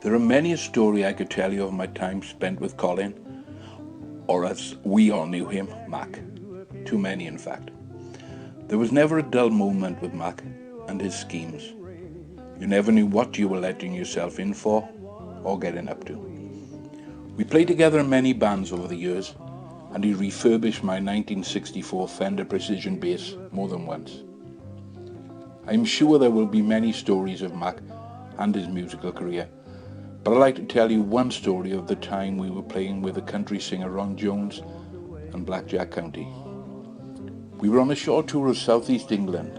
There are many a story I could tell you of my time spent with Colin, or as we all knew him, Mack. Too many, in fact. There was never a dull moment with Mack and his schemes. You never knew what you were letting yourself in for or getting up to. We played together in many bands over the years, and he refurbished my 1964 Fender Precision bass more than once. I'm sure there will be many stories of Mack and his musical career, but I'd like to tell you one story of the time we were playing with the country singer Ron Jones and Blackjack County. We were on a short tour of southeast England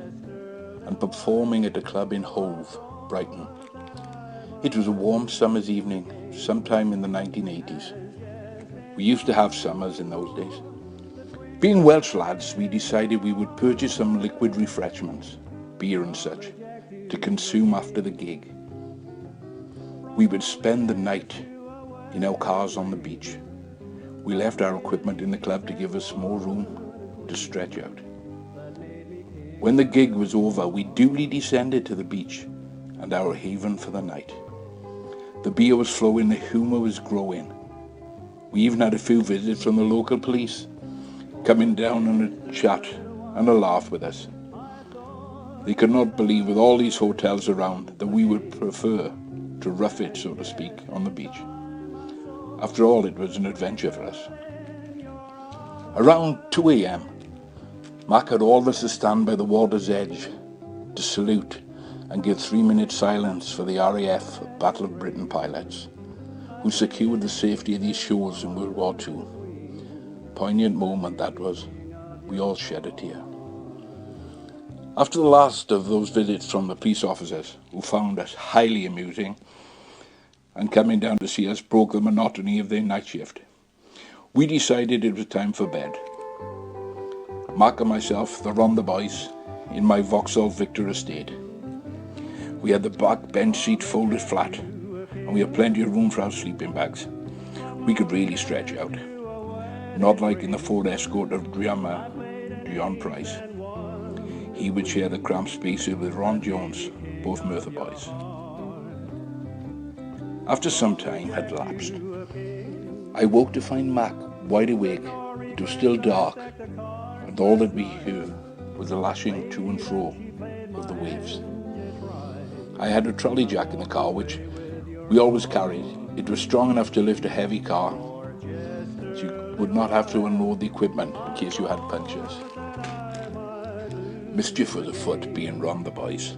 and performing at a club in Hove, Brighton. It was a warm summer's evening, sometime in the 1980s. We used to have summers in those days. Being Welsh lads, we decided we would purchase some liquid refreshments, beer and such, to consume after the gig. We would spend the night in our cars on the beach. We left our equipment in the club to give us more room to stretch out. When the gig was over, we duly descended to the beach and our haven for the night. The beer was flowing, the humour was growing. We even had a few visits from the local police, coming down on a chat and a laugh with us. They could not believe, with all these hotels around, that we would prefer to rough it, so to speak, on the beach. After all, it was an adventure for us. Around 2 a.m, Mack had all of us to stand by the water's edge to salute and give 3-minute silence for the RAF Battle of Britain pilots, who secured the safety of these shores in World War II. Poignant moment that was. We all shed a tear. After the last of those visits from the police officers, who found us highly amusing and coming down to see us broke the monotony of their night shift, we decided it was time for bed. Mack and myself, the Ron the boys, in my Vauxhall Victor estate. We had the back bench seat folded flat, and we had plenty of room for our sleeping bags. We could really stretch out, not like in the Ford Escort of drummer John Price. He would share the cramped space with Ron Jones, both Merthyr boys. After some time had elapsed, I woke to find Mack wide awake. It was still dark, and all that we heard was the lashing to and fro of the waves. I had a trolley jack in the car, which we always carried. It was strong enough to lift a heavy car, so you would not have to unload the equipment in case you had punctures. Mischief was afoot, being Ron the boys.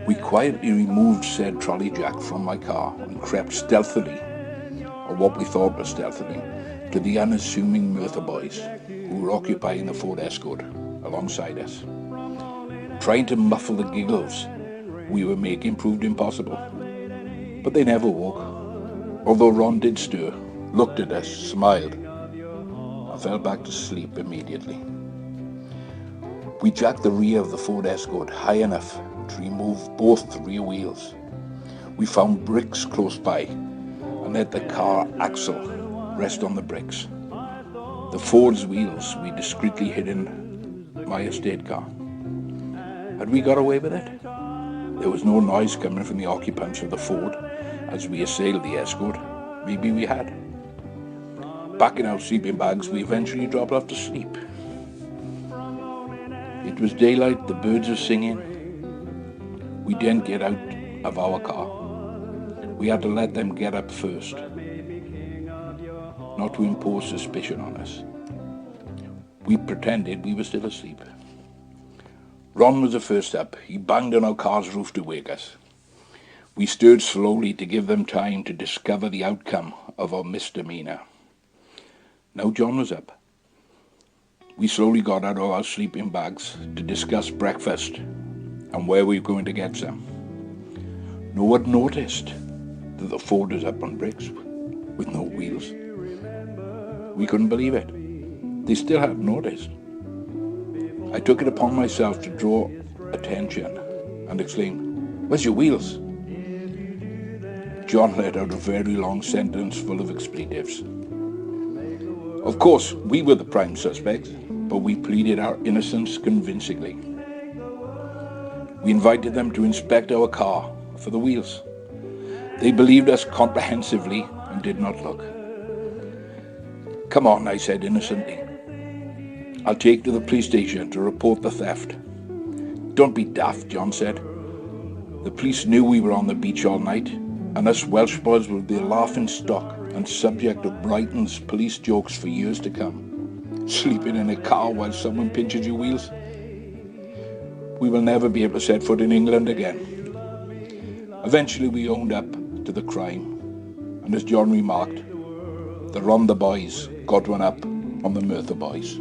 We quietly removed said trolley jack from my car and crept stealthily, or what we thought was stealthily, to the unassuming Merthyr boys, who were occupying the Ford Escort alongside us. Trying to muffle the giggles we were making proved impossible, but they never woke, although Ron did stir, looked at us, smiled, and fell back to sleep immediately. We jacked the rear of the Ford Escort high enough to remove both rear wheels. We found bricks close by and let the car axle rest on the bricks. The Ford's wheels we discreetly hid in my estate car. Had we got away with it? There was no noise coming from the occupants of the Ford as we assailed the Escort. Maybe we had. Back in our sleeping bags, we eventually dropped off to sleep. It was daylight, the birds were singing. We didn't get out of our car. We had to let them get up first, not to impose suspicion on us. We pretended we were still asleep. Ron was the first up. He banged on our car's roof to wake us. We stirred slowly to give them time to discover the outcome of our misdemeanor. Now John was up. We slowly got out of our sleeping bags to discuss breakfast and where we were going to get some. No one noticed that the Ford was up on bricks with no wheels. We couldn't believe it. They still hadn't noticed. I took it upon myself to draw attention and exclaim, "Where's your wheels?" John let out a very long sentence full of expletives. Of course, we were the prime suspects, but we pleaded our innocence convincingly. We invited them to inspect our car for the wheels. They believed us comprehensively and did not look. "Come on," I said innocently. "I'll take you to the police station to report the theft." "Don't be daft," John said. "The police knew we were on the beach all night, and us Welsh boys will be a laughing stock and subject of Brighton's police jokes for years to come. Sleeping in a car while someone pinches your wheels. We will never be able to set foot in England again." Eventually we owned up to the crime, and as John remarked, the Rhondda boys got one up on the Merthyr boys.